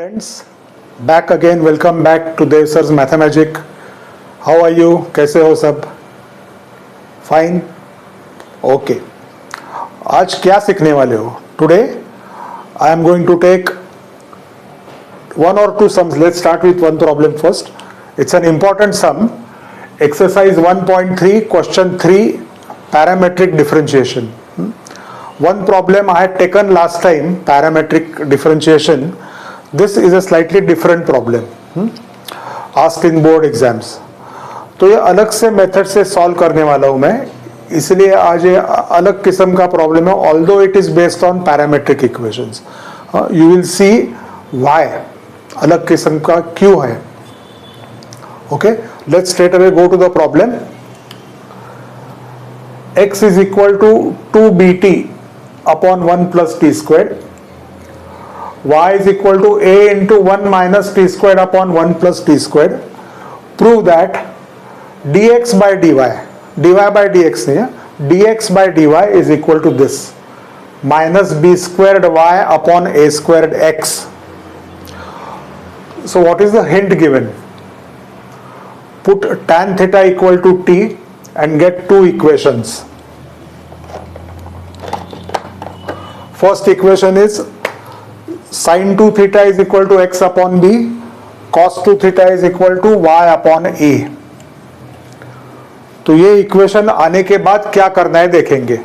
friends, back again. Welcome back to Dev Sir's Mathemagic. How are you? कैसे हो सब? Fine. Okay. आज क्या सीखने वाले हो? Today I am going to take one or two sums. Let's start with one problem first. It's an important sum. Exercise 1.3, question 3, parametric differentiation. One problem I had taken last time, parametric differentiation. This is a slightly different problem, asked in board exams. तो ये अलग से method से solve करने वाला हूँ मैं, इसलिए आज ये अलग किस्म का प्रॉब्लम है. Although it is based on parametric equations, you will see why अलग किस्म का क्यों है. Okay, let's straight away go to the problem. x is equal to 2bt upon 1 plus t squared. Y is equal to a into 1 minus t squared upon 1 plus t squared. Prove that dx by dy by dx नहीं है, dx by dy is equal to this minus b squared y upon a squared x. So what is the hint given? Put tan theta equal to t and get two equations. First equation is sin 2 theta is equal to x upon b, cos 2 theta is equal to y upon a. तो ये equation आने के बाद क्या करना है देखेंगे,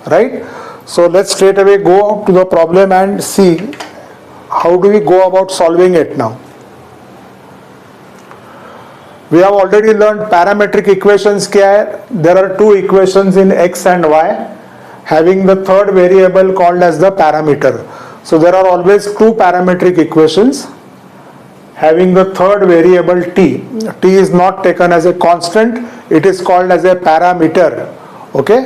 right. So let's straight away go to the problem and see how do we go about solving it now. We have already learned parametric equations क्या है. There are two equations in x and y having the third variable called as the parameter. So there are always two parametric equations having the third variable t. T is not taken as a constant, it is called as a parameter. Okay,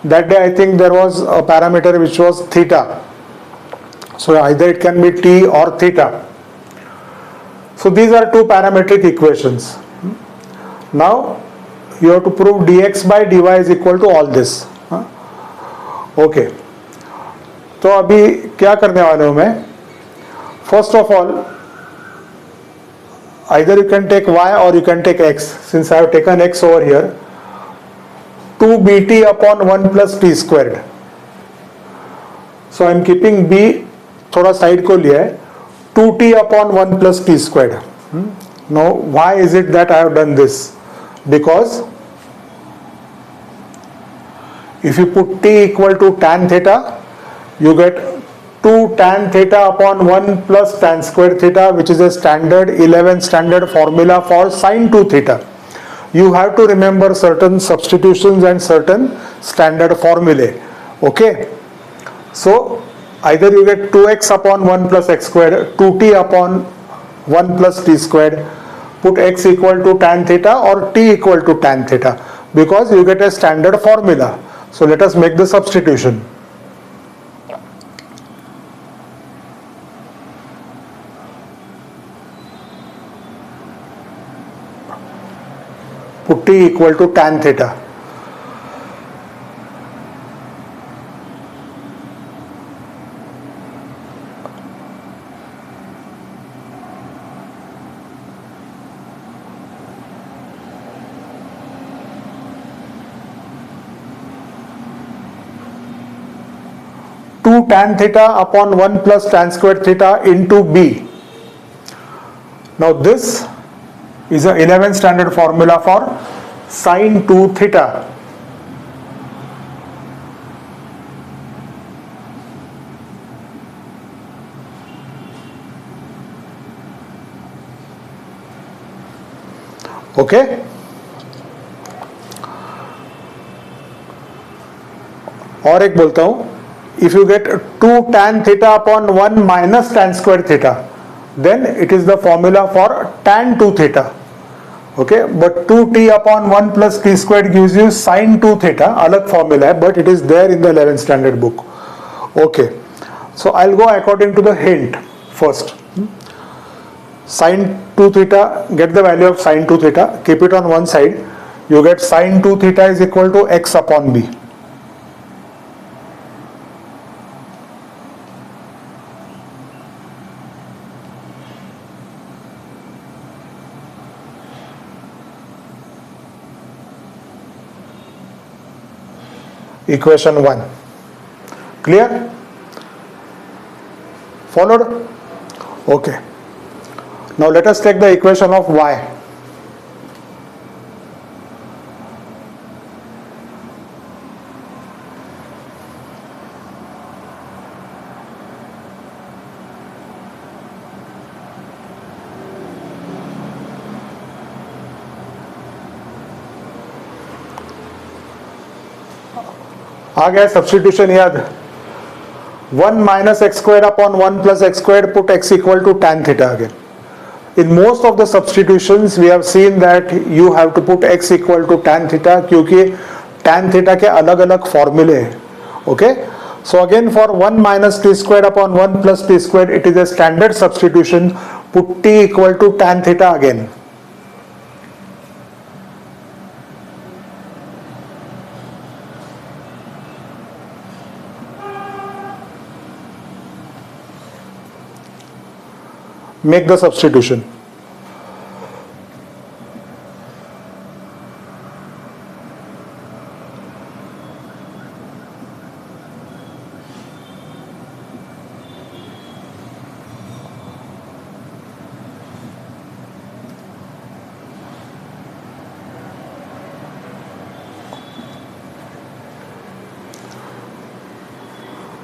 that day I think there was a parameter which was theta. So either it can be t or theta. So these are two parametric equations. Now you have to prove dx by dy is equal to all this. Okay. तो अभी क्या करने वाला हूं मैं. First of all, either you can take y or you can take x. Since I have taken x over here, 2bt upon 1 plus t squared. So I am keeping b थोड़ा side को लिया है, 2t upon 1 plus t squared. Now why is it that I have done this? Because if you put t equal to tan theta, you get 2 tan theta upon 1 plus tan square theta, which is a standard 11th standard formula for sin 2 theta. You have to remember certain substitutions and certain standard formulae. Okay, so either you get 2x upon 1 plus x squared, 2t upon 1 plus t squared, put x equal to tan theta or t equal to tan theta, because you get a standard formula. So let us make the substitution. Put t equal to tan theta. Tan theta upon 1 plus tan square theta into b. Now this is a 11th standard formula for sin 2 theta. Okay, और एक बोलता हूं, if you get 2 tan theta upon 1 minus tan square theta, then it is the formula for tan 2 theta. Okay, but 2t upon 1 plus t squared gives you sin 2 theta, अलग formula है, but it is there in the 11th standard book. Okay, so I'll go according to the hint first. Sin 2 theta, get the value of sin 2 theta, keep it on one side. You get sin 2 theta is equal to x upon b. equation 1. Clear? Followed? Okay. Now let us take the equation of y. आ गया substitution याद 1 minus x squared upon 1 plus x squared, put x equal to tan theta again. In most of the substitutions we have seen that you have to put x equal to tan theta क्योंकि tan theta के अलग अलग फॉर्मूले हैं. Okay, so again for 1 minus t squared upon 1 plus t squared, it is a standard substitution. Put t equal to tan theta again. Make the substitution.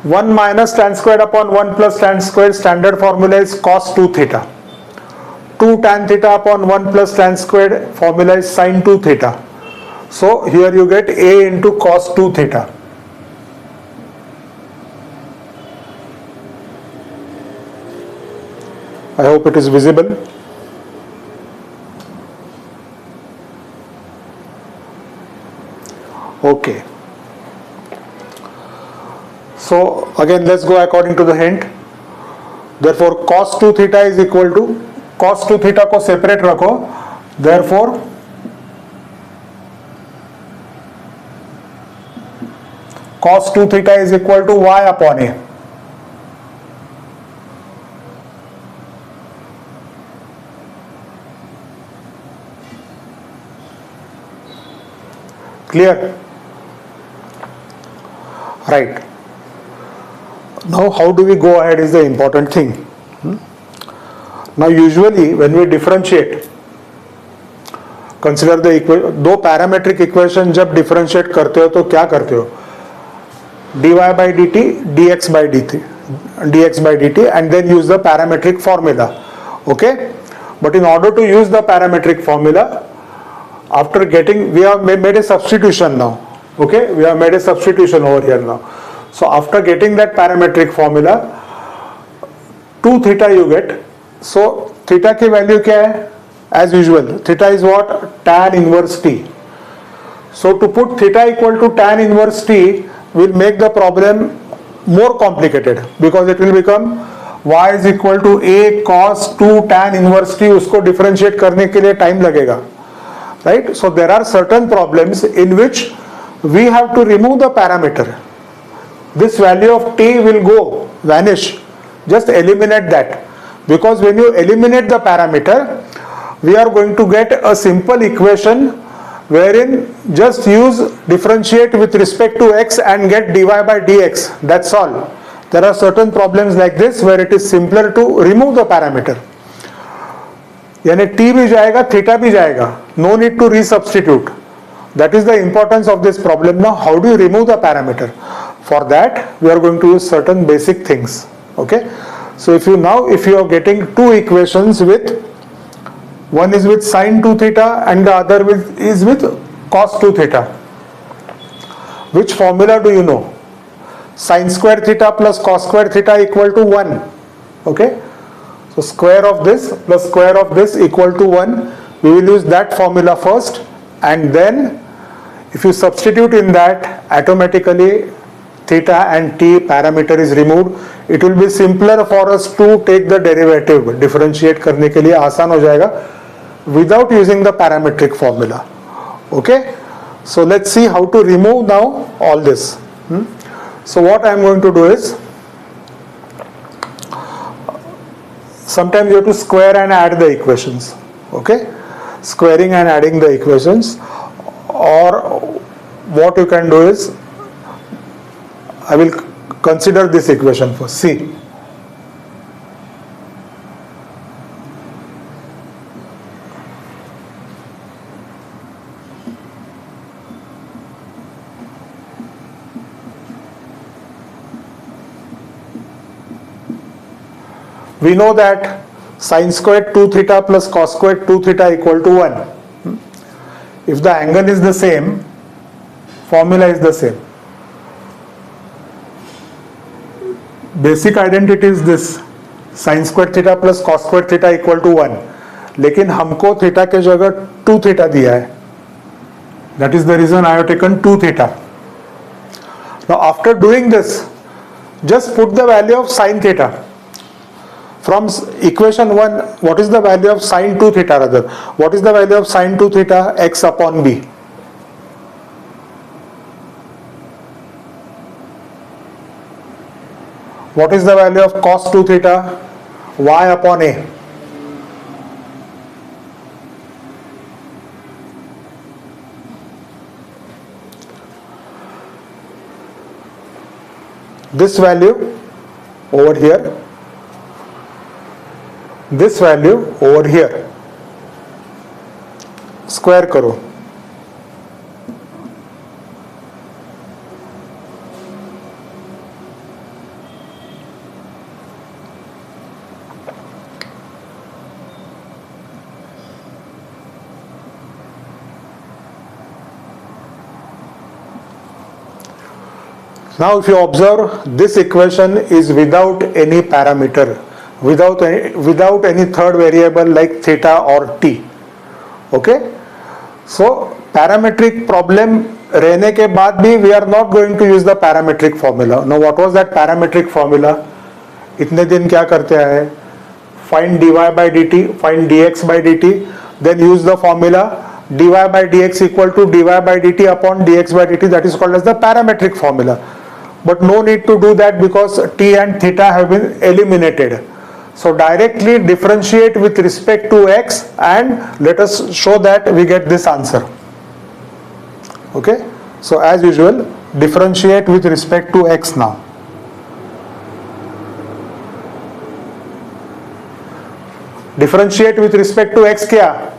One minus tan squared upon 1 plus tan squared, standard formula is cos 2 theta. 2 tan theta upon 1 plus tan squared, formula is sin 2 theta. So here you get a into cos 2 theta. I hope it is visible. Okay. So again let's go according to the hint. Therefore cos 2 theta is equal to, cos 2 theta को separate रखो, therefore cos 2 theta is equal to y upon a. Clear? Right. Now how do we go ahead is the important thing. Now usually when we differentiate, consider the दो parametric equation जब differentiate करते हो तो क्या करते हो, dy by dt, dx by dt and then use the parametric formula. Okay, but in order to use the parametric formula, after getting, we have made a substitution now. Okay, we have made a substitution over here now. So after getting that parametric formula, 2 theta you get. So theta की value क्या है? As usual, theta is what? Tan inverse t. So to put theta equal to tan inverse t will make the problem more complicated, because it will become y is equal to a cos 2 tan inverse t. उसको differentiate करने के लिए time लगेगा, right? So there are certain problems in which we have to remove the parameter. This value of t will go, vanish. Just eliminate that, because when you eliminate the parameter, we are going to get a simple equation wherein just use differentiate with respect to x and get dy by dx. That's all. There are certain problems like this where it is simpler to remove the parameter. यानी t भी जाएगा, theta भी जाएगा. No need to resubstitute. That is the importance of this problem. Now how do you remove the parameter? For that we are going to use certain basic things. Okay, so if you are getting two equations with, one is with sin 2 theta and the other is with cos 2 theta, which formula do you know? Sin square theta plus cos square theta equal to 1. Okay, so square of this plus square of this equal to 1. We will use that formula first, and then if you substitute in that, automatically theta and t parameter is removed. It will be simpler for us to take the derivative. Differentiate करने के लिए आसान हो जाएगा without using the parametric formula. Okay, so let's see how to remove now all this. So what I am going to do is, sometimes you have to square and add the equations. Okay, squaring and adding the equations, or what you can do is I will consider this equation first. See, we know that sine squared 2 theta plus cos squared 2 theta equal to 1. If the angle is the same, formula is the same. Basic identity is this, sin squared theta plus cos squared theta equal to 1. लेकिन हमको theta के जगह 2 theta दिया है. That is the reason I have taken 2 theta. Now after doing this, just put the value of sin theta. From equation 1, what is the value of sin 2 theta rather? What is the value of sin 2 theta? X upon b. What is the value of cos 2 theta? Y upon a. This value over here, this value over here, square करो. Now if you observe, this equation is without any parameter, without any third variable like theta or t. Okay? So parametric problem रहने के बाद भी we are not going to use the parametric formula. Now what was that parametric formula? इतने दिन क्या करते आए? Find dy by dt, find dx by dt, then use the formula dy by dx equal to dy by dt upon dx by dt, that is called as the parametric formula. But no need to do that because t and theta have been eliminated. So directly differentiate with respect to x and let us show that we get this answer. Okay? So as usual, differentiate with respect to x now. Differentiate with respect to x क्या?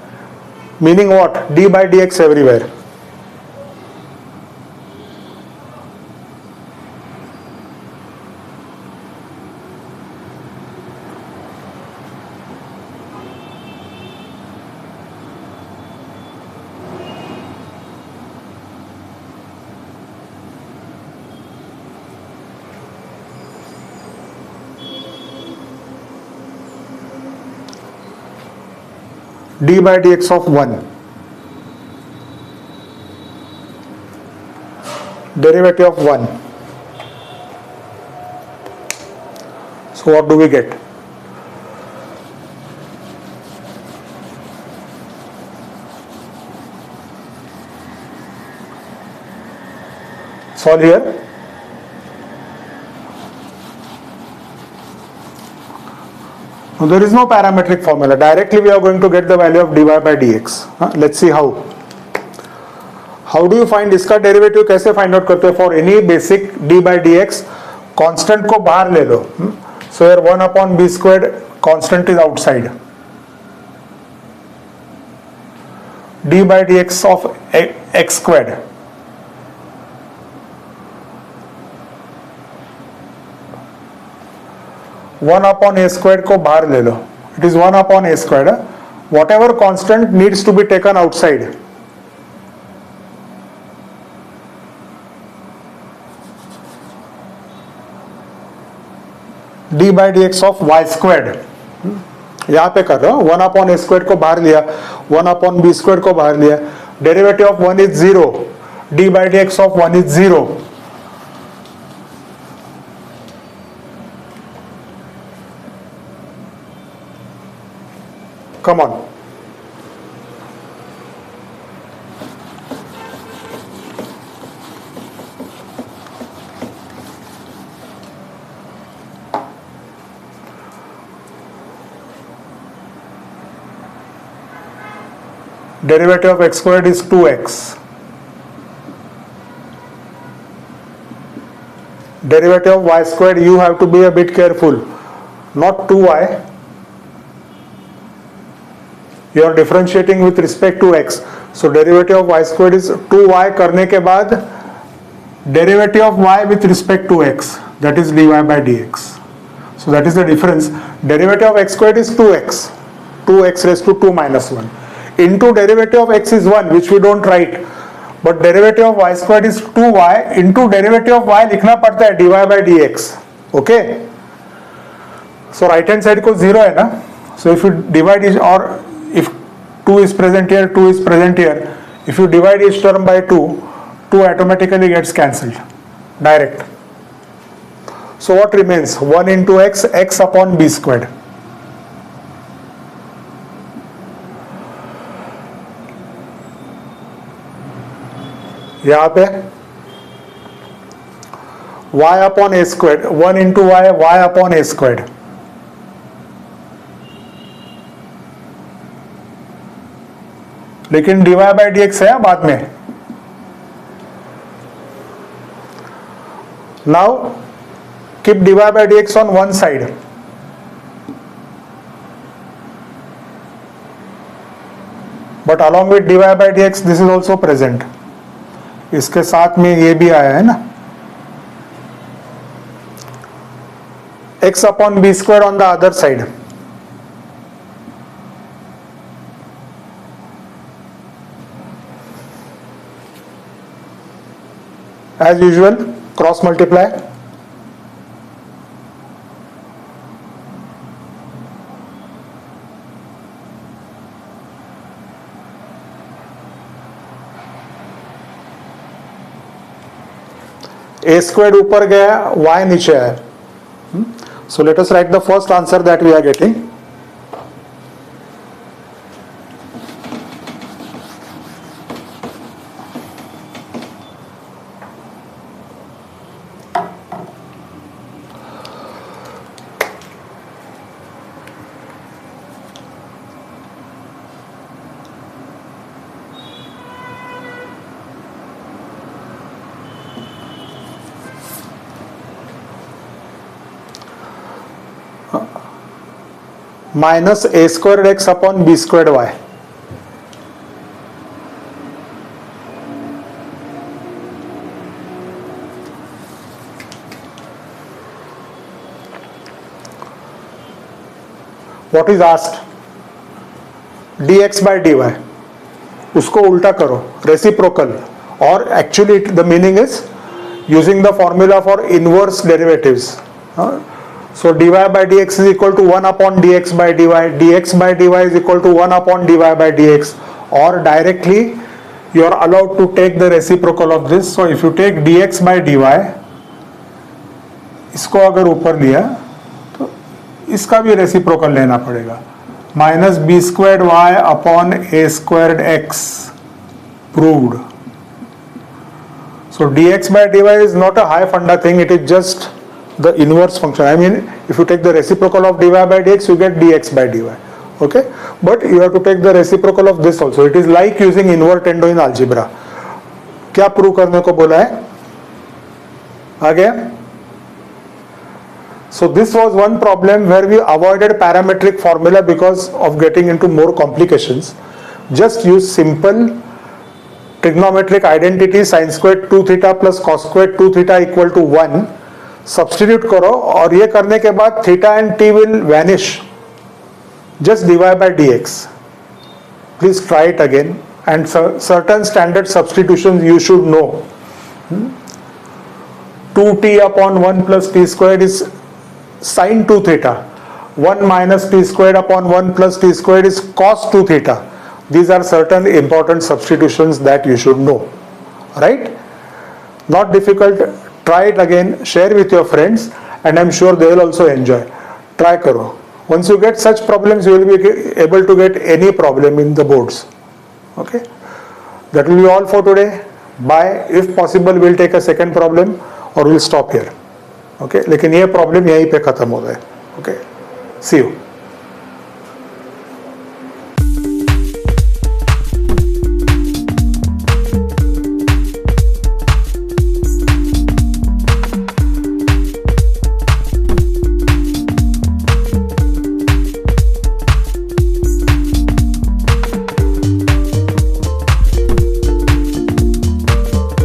Meaning what? d by dx everywhere. d by dx of 1, derivative of 1. So what do we get? Solve here. Now there is no parametric formula. Directly we are going to get the value of dy by dx. Let's see how. How do you find इसका derivative कैसे find out करते हो? For any basic d by dx, constant को बाहर ले लो. So here 1 upon b squared, constant is outside. d by dx of x squared. One upon a square को बाहर ले लो. It is 1 upon a squared. Whatever constant needs to be taken outside. D by d x of y squared यहां पे कर रहा हूं. 1 upon a squared को बाहर लिया, 1 upon b squared को बाहर लिया. Derivative of 1 is 0. D by d x of 1 is 0. Come on. Derivative of x squared is 2x. derivative of y squared, you have to be a bit careful, not 2y. You are differentiating with respect to x, so derivative of y squared is 2y करने के बाद derivative of y with respect to x, that is dy by dx. So that is the difference. Derivative of x squared is 2x, 2x raised to 2 minus 1, into derivative of x is 1, which we don't write, but derivative of y squared is 2y, into derivative of y लिखना पड़ता है dy by dx. Okay, so right hand side को 0 है ना, so if you divide each, or if 2 is present here, 2 is present here, if you divide each term by 2, 2 automatically gets cancelled direct. So what remains? 1 into x, x upon b squared. यहाँ पे y upon a squared, 1 into y, y upon a squared. लेकिन dy by dx है बाद में. Now keep dy by dx on one side. But along with dy by dx, this is also present. इसके साथ में ये भी आया है ना. x upon b square on the other side. As usual, cross multiply. A squared ऊपर गया, y नीचे है. So let us write the first answer that we are getting. Minus a squared x upon b squared y. What is asked? dx by dy. उसको उल्टा करो, reciprocal, or actually the meaning is using the formula for inverse derivatives. So dy by dx is equal to 1 upon dx by dy, dx by dy is equal to 1 upon dy by dx, or directly you are allowed to take the reciprocal of this. So if you take dx by dy, इसको अगर ऊपर लिया तो इसका भी reciprocal लेना पड़ेगा. Minus b squared y upon a squared x, proved. So dx by dy is not a high funda thing, it is just the inverse function. I mean, if you take the reciprocal of dy by dx, you get dx by dy. Okay, but you have to take the reciprocal of this also. It is like using invert endo in algebra. क्या prove करने को बोला है आगे? So this was one problem where we avoided parametric formula because of getting into more complications. Just use simple trigonometric identity, sin squared 2 theta plus cos squared 2 theta equal to 1. Substitute करो और ये करने के बाद theta and T will vanish. Just dy by dx. Please try it again and certain standard substitution you should know. 2t upon 1 plus t squared is sin 2 theta. 1 minus t squared upon 1 plus t squared is cos 2 theta. These are certain important substitutions that you should know. Right? Not difficult. Try it again, share with your friends, and I'm sure they will also enjoy. Try karo. Once you get such problems, you will be able to get any problem in the boards. Okay, that will be all for today. Bye. If possible, we'll take a second problem or we'll stop here. Okay, लेकिन ये problem यहीं पे खत्म हो गए. Okay, see you.